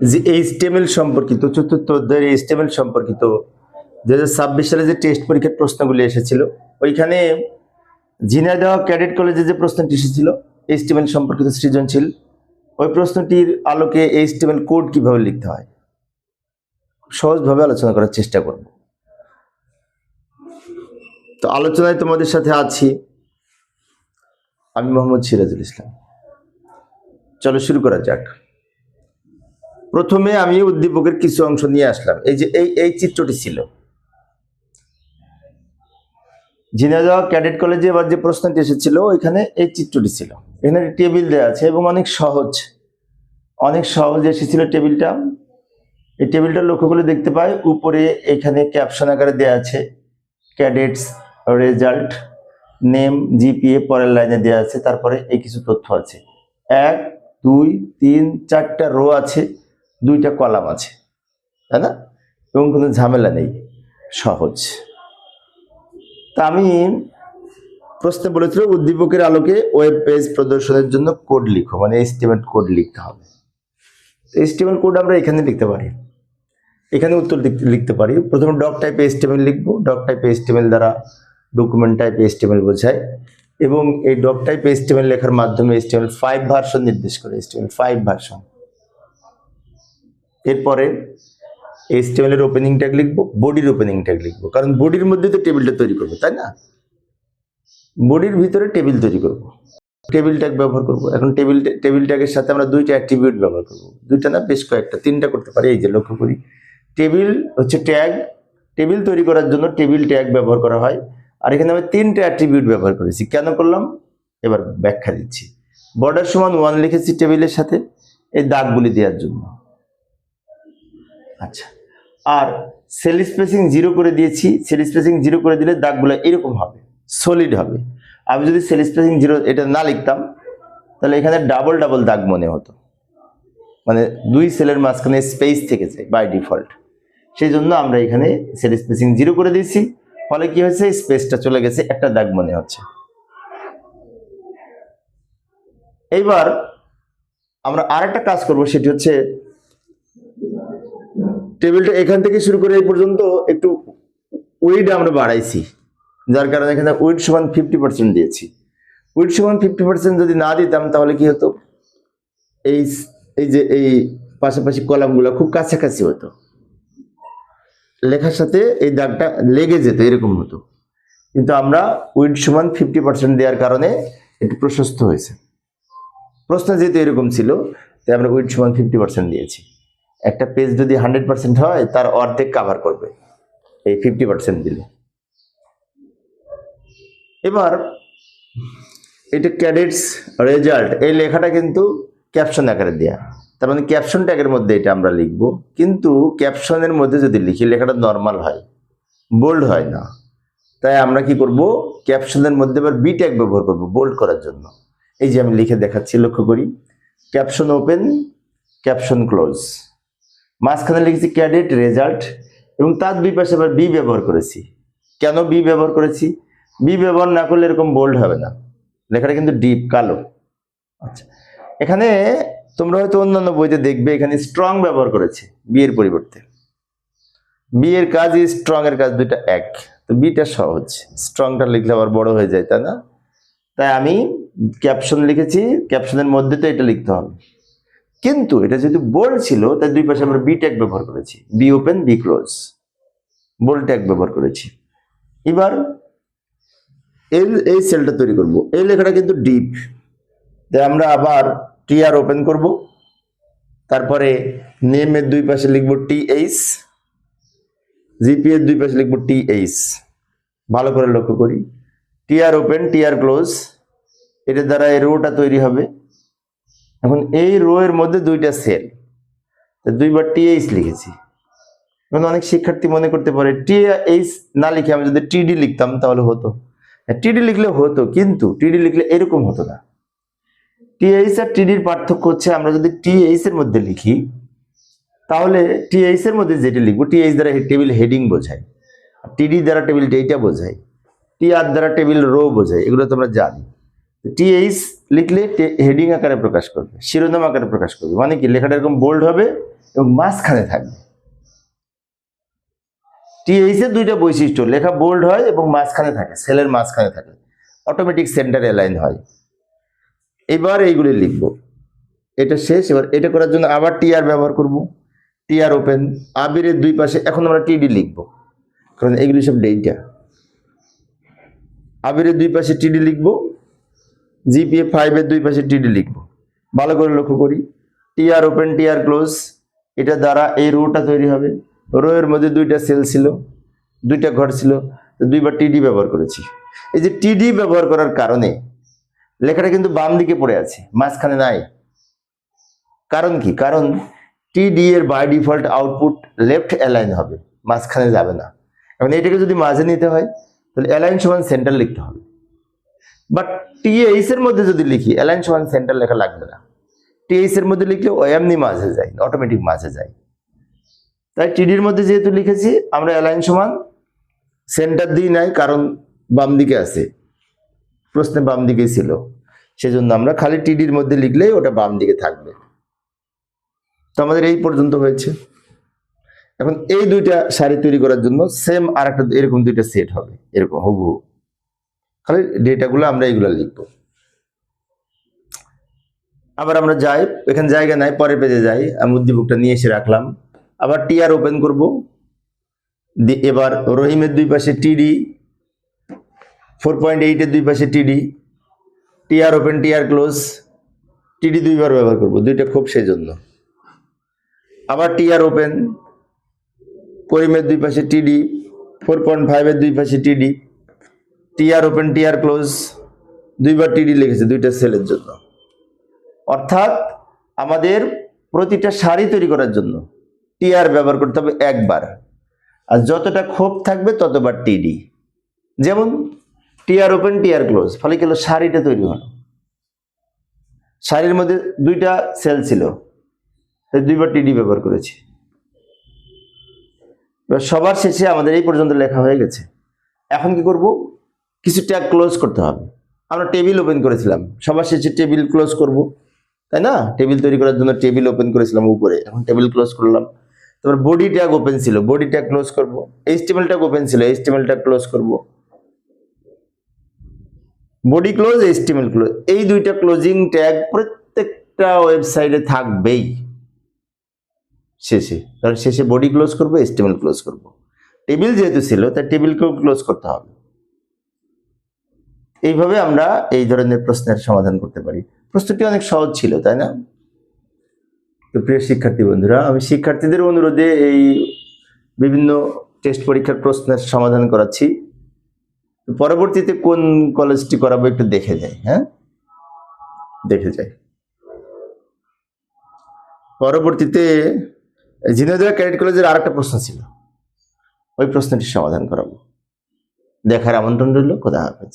যে এইচটিএমএল সম্পর্কিত চতুর্থ অধ্যায়ের এইচটিএমএল সম্পর্কিত 2026 সালে যে টেস্ট পরীক্ষার প্রশ্নগুলি এসেছিল, ওইখানে ঝিনাইদহ ক্যাডেট কলেজে যে প্রশ্নটি এসেছিল এইচটিএমএল সম্পর্কিত সৃজনশীল, ওই প্রশ্নটির আলোকে এইচটিএমএল কোড কিভাবে লিখতে হয় সহজভাবে আলোচনা করার চেষ্টা করব। তো আলোচনায় তোমাদের সাথে আছি আমি মোহাম্মদ সিরাজুল ইসলাম। চলো শুরু করা যাক। প্রথমে আমি উদ্দীপকের কিছু অংশ নিয়ে আসলাম। এই যে এই চিত্রটি ছিল ঝিনাইদহ ক্যাডেট কলেজে এবার যে প্রশ্নটি এসেছিল ওইখানে এই চিত্রটি ছিল। এখানে টেবিল দেওয়া আছে এবং অনেক সহজ এসেছিল টেবিলটা। এই টেবিলটা লক্ষ্য করে দেখতে পাই উপরে এখানে ক্যাপশন আকারে দেওয়া আছে ক্যাডেটস রেজাল্ট, নেম, জিপিএ পরের লাইনে দেওয়া আছে, তারপরে এই কিছু তথ্য আছে। 1 2 3 4টা রো আছে, 2টা কলাম আছে, তাই না? এবং কোনো ঝামেলা নেই, সহজ। তা আমি প্রশ্নে বলেছিল উদ্দীপকের আলোকে ওয়েব পেজ প্রদর্শনের জন্য কোড লিখো, মানে এইচটিএমএল কোড লিখতে হবে। এইচটিএমএল কোড আমরা এখানে লিখতে পারি, এখানে উত্তর লিখতে পারি। প্রথমে ডক টাইপ এইচটিএমএল লিখবো। ডক টাইপ এইচটিএমএল দ্বারা ডকুমেন্ট টাইপ এইচটিএমএল বোঝায় এবং এই ডক টাইপ এইচটিএমএল লেখার মাধ্যমে এইচটিএমএল 5 ভার্সন নির্দেশ করে, এইচটিএমএল 5 ভার্সন। এরপরে এইচটিএমএল এর ওপেনিং ট্যাগ লিখবো, বডির ওপেনিং ট্যাগ লিখবো, কারণ বডির মধ্যে তো টেবিলটা তৈরি করবো, তাই না? বডির ভিতরে টেবিল তৈরি করব, টেবিল ট্যাগ ব্যবহার করব। এখন টেবিল ট্যাগের সাথে আমরা 2টা অ্যাট্রিবিউট ব্যবহার করব, 2টা না বেশ কয়েকটা, 3টা করতে পারি। এই যে লক্ষ্য করি টেবিল হচ্ছে ট্যাগ, টেবিল তৈরি করার জন্য টেবিল ট্যাগ ব্যবহার করা হয়। আর এখানে আমি 3টা অ্যাট্রিবিউট ব্যবহার করেছি। কেন করলাম এবার ব্যাখ্যা দিচ্ছি। বর্ডার সমান 1 লিখেছি টেবিলের সাথে এই দাগগুলি দেওয়ার জন্য। আচ্ছা, আর সেল স্পেসিং 0 করে দিয়েছি। সেল স্পেসিং 0 করে দিলে দাগগুলো এরকম হবে, সলিড হবে। আমি যদি সেল স্পেসিং 0 এটা না লিখতাম তাহলে এখানে ডাবল দাগ মনে হতো, মানে 2 সেলের মাঝখানে স্পেস থেকে যায় বাই ডিফল্ট। সেই জন্য আমরা এখানে সেল স্পেসিং 0 করে দিয়েছি, ফলে কি হয়েছে স্পেসটা চলে গেছে, একটা দাগ মনে হচ্ছে। এইবার আমরা আরেকটা কাজ করব, সেটি হচ্ছে টেবিলটা এখান থেকে শুরু করে এই পর্যন্ত একটু উইড আমরা বাড়াইছি, যার কারণে এখানে উইড সমান 50% দিয়েছি। উইড সমান 50% যদি না দিতাম তাহলে কি হতো, এই যে এই পাশাপাশি কলামগুলো খুব কাছাকাছি হতো, লেখার সাথে এই দাগটা লেগে যেত, এরকম হতো। কিন্তু আমরা উইড সমান 50% দেওয়ার কারণে একটু প্রশস্ত হয়েছে। প্রশ্ন যেহেতু এরকম ছিল তাই আমরা উইড সমান 50% দিয়েছি। একটা পেজ যদি 100% হয় তার অর্ধেক কভার করবে এই 50% দিলে। এবার এটা ক্যাডেটস রেজাল্ট, এই লেখাটা কিন্তু ক্যাপশন আকারে দেয়া, তার মানে ক্যাপশন ট্যাগের মধ্যে এটা আমরা লিখব। কিন্তু ক্যাপশনের মধ্যে যদি লিখি লেখাটা নর্মাল হয়, বোল্ড হয় না। তাই আমরা কি করব, ক্যাপশনের মধ্যে আবার বি ট্যাগ ব্যবহার করব বোল্ড করার জন্য। এই যে আমি লিখে দেখাচ্ছি, লক্ষ্য করি ক্যাপশন ওপেন, ক্যাপশন ক্লোজ, মাঝখানে লিখেছি ক্যাডেট রেজাল্ট এবং তার 2 পাশে আবার বি ব্যবহার করেছি। কেন বি ব্যবহার করেছি? বি ব্যবহার না করলে এরকম বোল্ড হবে না, লেখাটা কিন্তু ডিপ কালো। আচ্ছা, এখানে তোমরা হয়তো অন্যান্য বইতে দেখবে এখানে স্ট্রং ব্যবহার করেছে বি এর পরিবর্তে। বি এর কাজ স্ট্রং এর কাজ দুইটা এক, তো বিটা সহজ, স্ট্রংটা লিখলে আবার বড় হয়ে যায়, তাই না? তাই আমি ক্যাপশন লিখেছি, ক্যাপশনের মধ্যে তো এটা লিখতে হবে। কিন্তু এটা যেহেতু বোল্ড ছিল তাই 2 পাশে আমরা বি ট্যাগ ব্যবহার করেছি, B open B close, bold tag ব্যবহার করেছি। এবার এই সেলটা তৈরি করব, এই লেখাটা কিন্তু ডিপ, তাই আমরা আবার টিআর ওপেন করব, তারপরে নেমের 2 পাশে লিখব টিএইচ, জিপি এর 2 পাশে লিখব টিএইচ। ভালো করে লক্ষ্য করি টিআর ওপেন টিআর ক্লোজ, এটার দ্বারা এই রোটা তৈরি হবে। এখন এই রো এর মধ্যে 2টা সেল, 2বার টিএইচ লিখেছি। এখন অনেক শিক্ষার্থী মনে করতে পারে টিএইচ না লিখে আমি যদি টিডি লিখতাম তাহলে হতো। টিডি লিখলে হতো, কিন্তু টিডি লিখলে এরকম হতো না। টিএইচ আর টিডির পার্থক্য হচ্ছে আমরা যদি টিএইচ এর মধ্যে লিখি তাহলে টিএইচ এর মধ্যে যেটা লিখবো, টিএইচ দ্বারা টেবিল হেডিং বোঝায়, টিডি দ্বারা টেবিল ডেটা বোঝায়, টিআর দ্বারা টেবিল রো বোঝায়, এগুলো তোমরা জানি। টিএইচ লিখলে হেডিং আকারে প্রকাশ করবে, শিরোনাম আকারে প্রকাশ করবে, মানে কি লেখাটা এরকম বোল্ড হবে এবং মাঝখানে থাকবে। টিএইচ এর দুইটা বৈশিষ্ট্য, লেখা বোল্ড হয় এবং মাঝখানে থাকে, সেলের মাঝখানে থাকে, অটোমেটিক সেন্টার অ্যালাইন হয়। এবার এইগুলি লিখবো, এটা শেষ। এবার এটা করার জন্য আবার টিআর ব্যবহার করব, টিআর ওপেন, আবিরের দুই পাশে এখন আমরা টিডি লিখবো, কারণ এগুলি সব ডেটা। আবিরের দুই পাশে টিডি লিখবো, জিপিএ 5 এর দুই পাশে টিডি লিখবো। ভালো করে লক্ষ্য করি, টিআর ওপেন টিআর ক্লোজ, এটা দ্বারা এই রোটা তৈরি হবে। রো এর মধ্যে দুইটা সেল ছিল, দুইটা ঘর ছিল, তো দুইবার টিডি ব্যবহার করেছি। এই যে টিডি ব্যবহার করার কারণে লেখাটা কিন্তু বাম দিকে পড়ে আছে, মাঝখানে নাই। কারণ কি? কারণ টিডি এর by default output left align হবে, মাঝখানে যাবে না। এখন এটাকে যদি মাঝে নিতে হয় তাহলে অ্যালাইন সমান সেন্টার লিখতে হবে। বাট টিএইচ এর মধ্যে যদি লিখি অ্যালাইন সমান সেন্টার লেখা লাগবে না, টিএইচ এর মধ্যে লিখলে এমনি মাঝে যায়, অটোমেটিক মাঝে যায়। তাই টিডির মধ্যে যেহেতু লিখেছি আমরা অ্যালাইন সমান সেন্টার দিই নাই, কারণ বাম দিকে আছে, প্রশ্নে বাম দিকেই ছিল, সেজন্য আমরা খালি টিডির মধ্যে লিখলেই ওটা বাম দিকে থাকবে। তো আমাদের এই পর্যন্ত হয়েছে। এখন এই দুইটা সারি তৈরি করার জন্য সেম আর একটা এরকম দুইটা সেট হবে, এরকম হুবহু, খালি ডেটাগুলো আমরা এইগুলো লিখব। আবার আমরা যাই, এখানে জায়গা নাই, পরের পেজে যাই, আমি উদ্দীপকটা নিয়ে এসে রাখলাম। আবার টিআর ওপেন করব, এবার রহিমের দুই পাশে টিডি, 4.8 এর দুই পাশে টিডি, টিআর ওপেন টিআর ক্লোজ, টিডি দুইবার ব্যবহার করব, দুইটা খুব সেই জন্য। আবার টিআর ওপেন, করিমের দুই পাশে টিডি, 4.5 এর দুই পাশে টিডি, টিআর ওপেন টিআর ক্লোজ, দুইবার টিডি লিখেছে দুইটা সেলের জন্য। অর্থাৎ আমাদের প্রতিটা সারি তৈরি করার জন্য টিআর ব্যবহার করতে হবে একবার, আর যতটা ক্ষোভ থাকবে ততবার টিডি। যেমন টিআর ওপেন টিআর ক্লোজ, ফলে কি হলো, সারিটা তৈরি হলো, সারির মধ্যে দুইটা সেল ছিল, দুইবার টিডি ব্যবহার করেছি। এবার সবার শেষে আমাদের এই পর্যন্ত লেখা হয়ে গেছে। এখন কি করব, কিছু ট্যাগ ক্লোজ করতে হবে। আমরা টেবিল ওপেন করেছিলাম, সবার শেষে টেবিল ক্লোজ করব, তাই না? টেবিল তৈরি করার জন্য টেবিল ওপেন করেছিলাম উপরে, এখন টেবিল ক্লোজ করলাম। তারপর বডি ট্যাগ ওপেন ছিল, বডি ট্যাগ ক্লোজ করব। এইচটিএমএল ট্যাগ ওপেন ছিল, এইচটিএমএল ট্যাগ ক্লোজ করব। বডি ক্লোজ, এইচটিএমএল ক্লোজ, এই দুইটা ক্লোজিং ট্যাগ প্রত্যেকটা ওয়েবসাইটে থাকবেই শেষে, কারণ শেষে বডি ক্লোজ করবো, এইচটিএমএল ক্লোজ করব। টেবিল যেহেতু ছিল তাই টেবিলকেও ক্লোজ করতে হবে। এইভাবে আমরা এই ধরনের প্রশ্নের সমাধান করতে পারি। প্রশ্নটি অনেক সহজ ছিল, তাই না? তো প্রিয় শিক্ষার্থী বন্ধুরা, আমি শিক্ষার্থীদের অনুরোধে এই বিভিন্ন টেস্ট পরীক্ষার প্রশ্নের সমাধান করাচ্ছি। পরবর্তীতে কোন কলেজটি করাবো একটু দেখে যাই। হ্যাঁ, দেখে যাই। পরবর্তীতে ঝিনাইদহ ক্যাডেট কলেজের আর একটা প্রশ্ন ছিল, ওই প্রশ্নটির সমাধান করাবো। দেখার আমন্ত্রণ রইল। খোদা হাফেজ।